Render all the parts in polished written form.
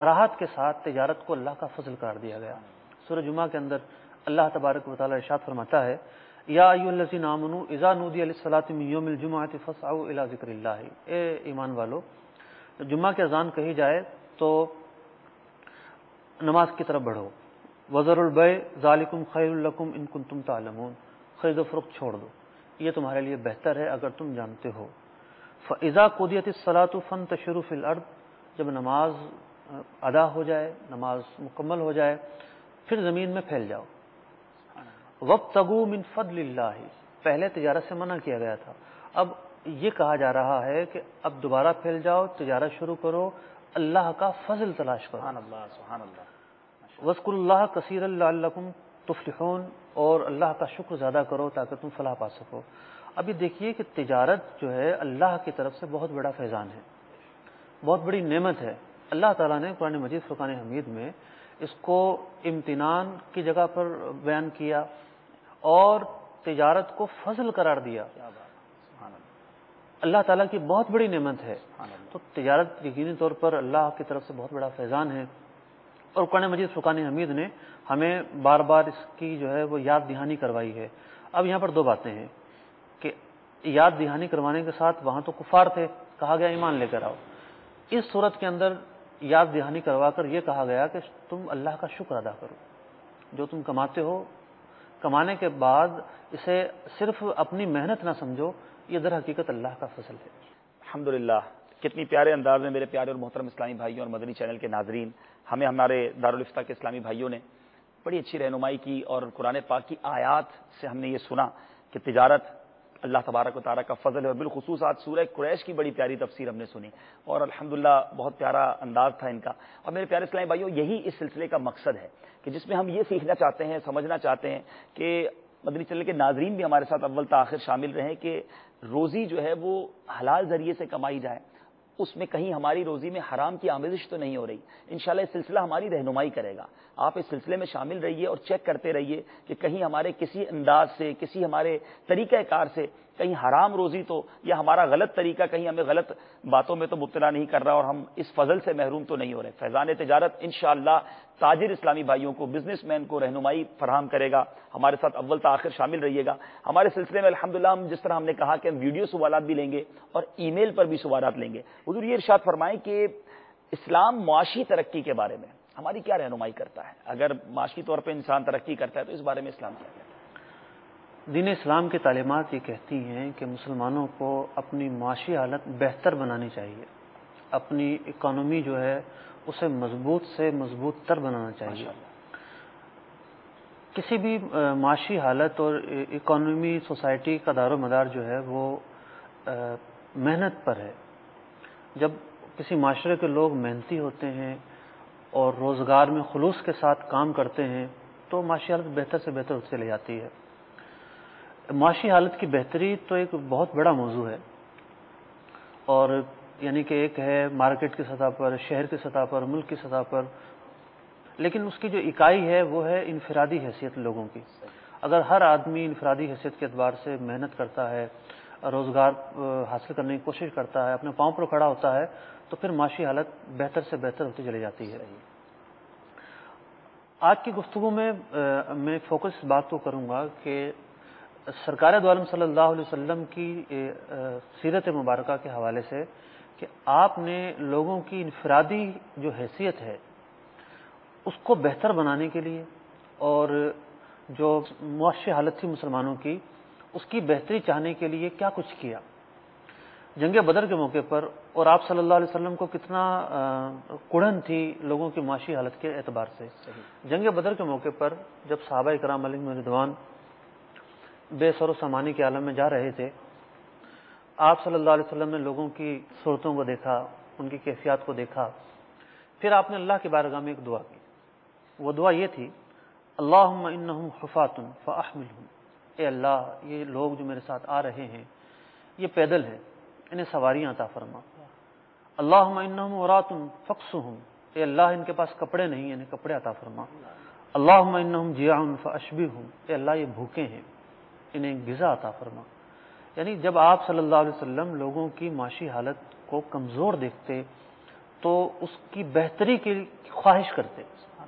راحت کے ساتھ تجارت کو اللہ کا فضل قرار دیا گیا۔ سورہ جمعہ کے اندر اللہ تبارک و تعالی ارشاد فرماتا ہے یا ایھا الذین آمنوا اذا نودی للصلاۃ من یوم الجمعۃ فاسعوا الی ذکر اللہ، اے ایمان والو جمعہ کی اذان کہی جائے تو نماز کی طرف بڑھو، وذروا البیع ذالکم خیر لکم ان کنتم تعلمون، خرید و فروخت چھوڑ دو، یہ تمہارے لیے بہتر ہے اگر تم جانتے ہو۔ فاذا قضیت الصلاۃ فانتشروا فی الارض، جب نماز ادا ہو جائے، نماز مکمل ہو جائے، پھر زمین میں پھیل جاؤ۔ وابتغوا من فضل اللہ، پہلے تجارت سے منع کیا گیا تھا، اب یہ کہا جا رہا ہے کہ اب دوبارہ پھیل جاؤ، تجارت شروع کرو، اللہ کا فضل تلاش کرو۔ سبحان اللہ سبحان اللہ۔ واذکروا اللہ کثیرا لعلکم تفلحون، اور اللہ کا شکر زیادہ کرو تاکہ تم فلاح پا سکو۔ ابھی دیکھیے کہ تجارت جو ہے اللہ کی طرف سے بہت بڑا فیضان ہے، بہت بڑی نعمت ہے۔ اللہ تعالیٰ نے قرآن مجید فرقان حمید میں اس کو امتنان کی جگہ پر بیان کیا اور تجارت کو فضل قرار دیا۔ اللہ تعالیٰ کی بہت بڑی نعمت ہے، تو تجارت یقینی طور پر اللہ کی طرف سے بہت بڑا فیضان ہے، اور قرآن مجید فرقان حمید نے ہمیں بار بار اس کی جو ہے وہ یاد دہانی کروائی ہے۔ اب یہاں پر دو باتیں ہیں کہ یاد دہانی کروانے کے ساتھ وہاں تو کفار تھے، کہا گیا ایمان لے کر آؤ، اس صورت کے اندر یاد دہانی کروا کر یہ کہا گیا کہ تم اللہ کا شکر ادا کرو، جو تم کماتے ہو، کمانے کے بعد اسے صرف اپنی محنت نہ سمجھو، یہ در حقیقت اللہ کا فضل ہے۔ الحمدللہ، کتنی پیارے انداز میں میرے پیارے اور محترم اسلامی بھائیوں اور مدنی چینل کے ناظرین، ہمیں ہمارے دارالفتہ کے اسلامی بھائیوں نے بڑی اچھی رہنمائی کی، اور قرآن پاک کی آیات سے ہم نے یہ سنا کہ تجارت اللہ تبارک و تعالیٰ کا فضل ہے، اور بالخصوص آج سورہ قریش کی بڑی پیاری تفسیر ہم نے سنی، اور الحمدللہ بہت پیارا انداز تھا ان کا۔ اور میرے پیارے اسلامی بھائیوں، یہی اس سلسلے کا مقصد ہے کہ جس میں ہم یہ سیکھنا چاہتے ہیں، سمجھنا چاہتے ہیں کہ مدنی چینل کے ناظرین بھی ہمارے ساتھ اول تا آخر شامل رہیں کہ روزی جو ہے وہ حلال ذریعے سے کمائی جائے، اس میں کہیں ہماری روزی میں حرام کی آمیزش تو نہیں ہو رہی۔ انشاءاللہ اس سلسلہ ہماری رہنمائی کرے گا، آپ اس سلسلے میں شامل رہیے اور چیک کرتے رہیے کہ کہیں ہمارے کسی انداز سے، کسی ہمارے طریقہ کار سے کہیں حرام روزی تو، یا ہمارا غلط طریقہ کہیں ہمیں غلط باتوں میں تو مبتلا نہیں کر رہا، اور ہم اس فضل سے محروم تو نہیں ہو رہے۔ فیضان تجارت انشاءاللہ تاجر اسلامی بھائیوں کو، بزنس مین کو رہنمائی فراہم کرے گا۔ ہمارے ساتھ اول تا آخر شامل رہیے گا۔ ہمارے سلسلے میں الحمدللہ ہم جس طرح ہم نے کہا کہ ہم ویڈیو سوالات بھی لیں گے اور ای میل پر بھی سوالات لیں گے۔ حضور یہ ارشاد فرمائیں کہ اسلام معاشی ترقی کے بارے میں ہماری کیا رہنمائی کرتا ہے؟ اگر معاشی طور پہ انسان ترقی کرتا ہے تو اس بارے میں اسلام کیا کہتا ہے؟ دین اسلام کی تعلیمات یہ کہتی ہیں کہ مسلمانوں کو اپنی معاشی حالت بہتر بنانی چاہیے، اپنی اکانومی جو ہے اسے مضبوط سے مضبوط تر بنانا چاہیے۔ کسی بھی معاشی حالت اور اکانومی سوسائٹی کا دار و مدار جو ہے وہ محنت پر ہے۔ جب کسی معاشرے کے لوگ محنتی ہوتے ہیں اور روزگار میں خلوص کے ساتھ کام کرتے ہیں تو معاشی حالت بہتر سے بہتر ہوتی چلی جاتی ہے۔ معاشی حالت کی بہتری تو ایک بہت بڑا موضوع ہے، اور یعنی کہ ایک ہے مارکیٹ کی سطح پر، شہر کی سطح پر، ملک کی سطح پر، لیکن اس کی جو اکائی ہے وہ ہے انفرادی حیثیت لوگوں کی۔ اگر ہر آدمی انفرادی حیثیت کے اعتبار سے محنت کرتا ہے، روزگار حاصل کرنے کی کوشش کرتا ہے، اپنے پاؤں پر کھڑا ہوتا ہے، تو پھر معاشی حالت بہتر سے بہتر ہوتی چلی جاتی ہے۔ آج کی گفتگو میں فوکس اس بات کو کروں گا کہ سرکار دو عالم صلی اللہ علیہ وسلم کی سیرت مبارکہ کے حوالے سے کہ آپ نے لوگوں کی انفرادی جو حیثیت ہے اس کو بہتر بنانے کے لیے، اور جو معاشی حالت تھی مسلمانوں کی اس کی بہتری چاہنے کے لیے کیا کچھ کیا۔ جنگ بدر کے موقع پر، اور آپ صلی اللہ علیہ وسلم کو کتنا کڑھن تھی لوگوں کی معاشی حالت کے اعتبار سے۔ جنگ بدر کے موقع پر جب صحابہ کرام علیہم رضوان بے سر و سامانی کے عالم میں جا رہے تھے، آپ صلی اللہ علیہ وسلم نے لوگوں کی صورتوں کو دیکھا، ان کی کیفیات کو دیکھا، پھر آپ نے اللہ کی بارگاہ میں ایک دعا کی۔ وہ دعا یہ تھی، اللہم انہم حفاۃ فاحملہم، اے اللہ یہ لوگ جو میرے ساتھ آ رہے ہیں یہ پیدل ہیں، انہیں سواریاں عطا فرما۔ اللہم انہم عراۃ فاکسہم، اے اللہ ان کے پاس کپڑے نہیں، انہیں کپڑے عطا فرما۔ اللہم انہم جیاع فاشبعہم، اے اللہ یہ بھوکے ہیں، انہیں غذا عطا فرما۔ یعنی جب آپ صلی اللہ علیہ وسلم لوگوں کی معاشی حالت کو کمزور دیکھتے تو اس کی بہتری کی خواہش کرتے،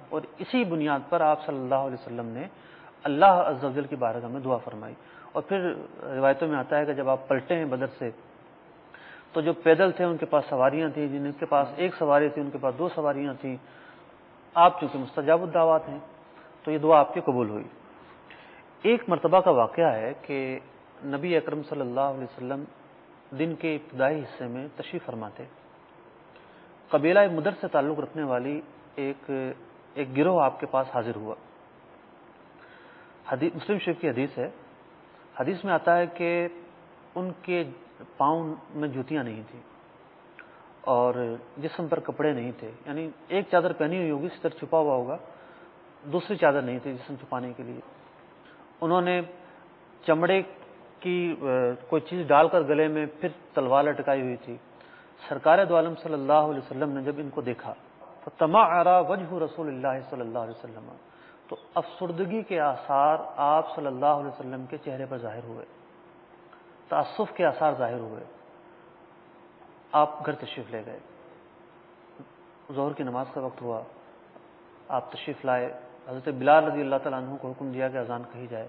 اور اسی بنیاد پر آپ صلی اللہ علیہ وسلم نے اللہ عز و جل کی بارگاہ میں دعا فرمائی۔ اور پھر روایتوں میں آتا ہے کہ جب آپ پلٹے ہیں بدر سے تو جو پیدل تھے ان کے پاس سواریاں تھیں، جن کے پاس ایک سواری تھی ان کے پاس 2 سواریاں تھیں۔ آپ چونکہ مستجاب الدعوات ہیں تو یہ دعا آپ کی قبول ہوئی۔ ایک مرتبہ کا واقعہ ہے کہ نبی اکرم صلی اللہ علیہ وسلم دن کے ابتدائی حصے میں تشریف فرما تھے۔ قبیلہ مدر سے تعلق رکھنے والی ایک گروہ آپ کے پاس حاضر ہوا۔ مسلم شریف کی حدیث ہے، حدیث میں آتا ہے کہ ان کے پاؤں میں جوتیاں نہیں تھیں اور جسم پر کپڑے نہیں تھے، یعنی ایک چادر پہنی ہوئی ہوگی، سر چھپا ہوا ہوگا، دوسری چادر نہیں تھی جسم چھپانے کے لیے۔ انہوں نے چمڑے کی کوئی چیز ڈال کر گلے میں پھر تلوار لٹکائی ہوئی تھی۔ سرکار دو عالم صلی اللہ علیہ وسلم نے جب ان کو دیکھا فَتَمَعَّرَ وَجْهُ رسول اللہ صلی اللہ علیہ وسلم، تو افسردگی کے آثار آپ صلی اللہ علیہ وسلم کے چہرے پر ظاہر ہوئے، تعصف کے آثار ظاہر ہوئے۔ آپ گھر تشریف لے گئے، ظہر کی نماز کا وقت ہوا، آپ تشریف لائے۔ حضرت بلال رضی اللہ تعالیٰ عنہ کو حکم دیا کہ اذان کہی جائے،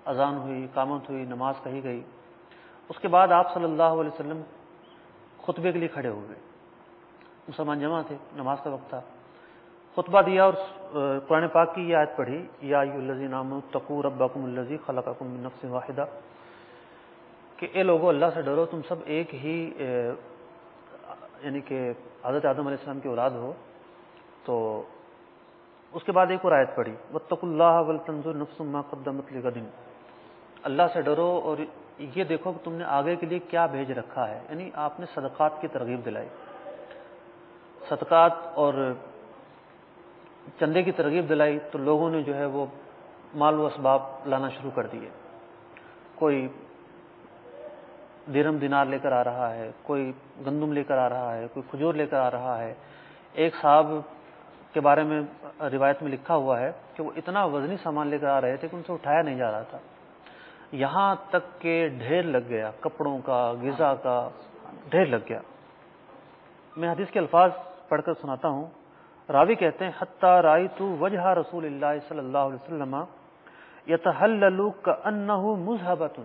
اذان ہوئی، اقامت ہوئی، نماز کہی گئی۔ اس کے بعد آپ صلی اللہ علیہ وسلم خطبے کے لیے کھڑے ہوئے، مسلمان جمع تھے، نماز کا وقت تھا، خطبہ دیا اور قرآن پاک کی یہ آیت پڑھی، یا ایھا الذین آمنوا اتقوا ربکم الذی خلقکم من نفس واحدہ، کہ اے لوگو اللہ سے ڈرو، تم سب ایک ہی یعنی کہ حضرت آدم علیہ السلام کی اولاد ہو۔ تو اس کے بعد ایک اور آیت پڑھی، واتقوا اللہ ولتنظر نفس ما قدمت لغد، اللہ سے ڈرو اور یہ دیکھو کہ تم نے آگے کے لیے کیا بھیج رکھا ہے، یعنی آپ نے صدقات کی ترغیب دلائی، صدقات اور چندے کی ترغیب دلائی، تو لوگوں نے جو ہے وہ مال و اسباب لانا شروع کر دیے۔ کوئی درہم دینار لے کر آ رہا ہے، کوئی گندم لے کر آ رہا ہے، کوئی کھجور لے کر آ رہا ہے۔ ایک صاحب کے بارے میں روایت میں لکھا ہوا ہے کہ وہ اتنا وزنی سامان لے کر آ رہے تھے کہ ان سے اٹھایا نہیں جا رہا تھا، یہاں تک کہ ڈھیر لگ گیا، کپڑوں کا، غذا کا ڈھیر لگ گیا۔ میں حدیث کے الفاظ پڑھ کر سناتا ہوں۔ راوی کہتے ہیں حتی رأیت وجہ رسول اللہ صلی اللہ علیہ وسلم یتحلل کأنہ مذہبۃ،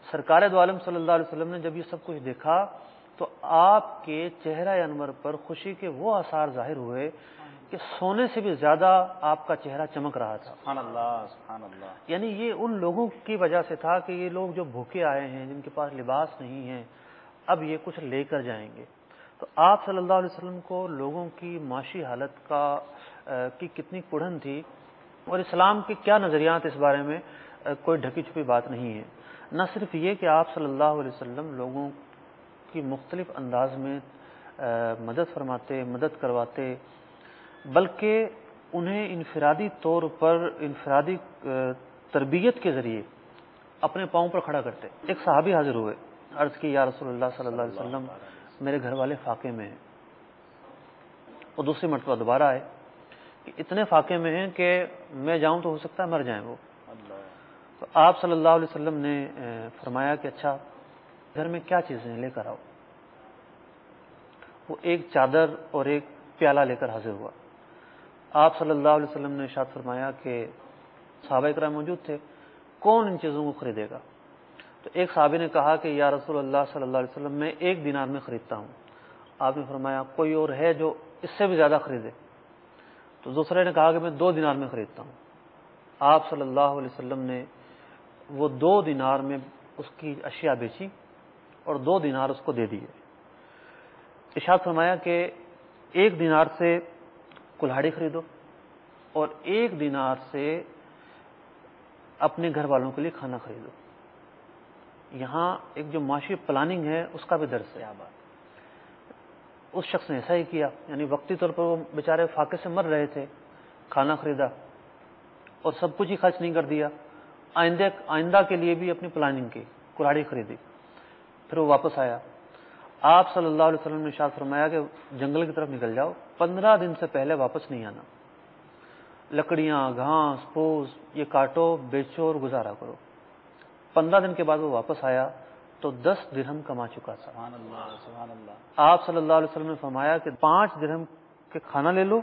سرکار دو عالم صلی اللہ علیہ وسلم نے جب یہ سب کچھ دیکھا تو آپ کے چہرہ انور پر خوشی کے وہ آثار ظاہر ہوئے کہ سونے سے بھی زیادہ آپ کا چہرہ چمک رہا تھا۔ سبحان اللہ، سبحان اللہ۔ یعنی یہ ان لوگوں کی وجہ سے تھا کہ یہ لوگ جو بھوکے آئے ہیں، جن کے پاس لباس نہیں ہے، اب یہ کچھ لے کر جائیں گے۔ تو آپ صلی اللہ علیہ وسلم کو لوگوں کی معاشی حالت کی کتنی کڑھن تھی، اور اسلام کے کیا نظریات اس بارے میں کوئی ڈھکی چھپی بات نہیں ہے۔ نہ صرف یہ کہ آپ صلی اللہ علیہ وسلم لوگوں کی مختلف انداز میں مدد فرماتے، مدد کرواتے، بلکہ انہیں انفرادی طور پر انفرادی تربیت کے ذریعے اپنے پاؤں پر کھڑا کرتے۔ ایک صحابی حاضر ہوئے، عرض کی یا رسول اللہ صلی اللہ علیہ وسلم میرے گھر والے فاقے میں ہیں۔ وہ دوسری مرتبہ دوبارہ آئے کہ اتنے فاقے میں ہیں کہ میں جاؤں تو ہو سکتا ہے مر جائیں وہ۔ تو آپ صلی اللہ علیہ وسلم نے فرمایا کہ اچھا گھر میں کیا چیزیں لے کر آؤ۔ وہ ایک چادر اور ایک پیالہ لے کر حاضر ہوا۔ آپ صلی اللہ علیہ وسلم نے ارشاد فرمایا کہ صحابہ کرام موجود تھے، کون ان چیزوں کو خریدے گا؟ تو ایک صحابی نے کہا کہ یا رسول اللہ صلی اللہ علیہ وسلم میں 1 دینار میں خریدتا ہوں۔ آپ نے فرمایا کوئی اور ہے جو اس سے بھی زیادہ خریدے؟ تو دوسرے نے کہا کہ میں 2 دینار میں خریدتا ہوں۔ آپ صلی اللہ علیہ وسلم نے وہ 2 دینار میں اس کی اشیاء بیچی اور 2 دینار اس کو دے دیے۔ ارشاد فرمایا کہ 1 دینار سے کلہاڑی خریدو اور 1 دینار سے اپنے گھر والوں کے لیے کھانا خریدو۔ یہاں ایک جو معاشی پلاننگ ہے اس کا بھی درس ہے۔ اس شخص نے ایسا ہی کیا، یعنی وقتی طور پر وہ بیچارے فاقے سے مر رہے تھے، کھانا خریدا اور سب کچھ ہی خرچ نہیں کر دیا، آئندہ کے لیے بھی اپنی پلاننگ کی، کلاڑی خریدی۔ پھر وہ واپس آیا، آپ صلی اللہ علیہ وسلم نے ارشاد فرمایا کہ جنگل کی طرف نکل جاؤ، 15 دن سے پہلے واپس نہیں آنا، لکڑیاں، گھاس پھوس یہ کاٹو، بیچو اور گزارا کرو۔ 15 دن کے بعد وہ واپس آیا تو 10 درہم کما چکا تھا۔ سبحان اللہ، سبحان اللہ۔ آپ صلی اللہ علیہ وسلم نے فرمایا کہ 5 درہم کے کھانا لے لو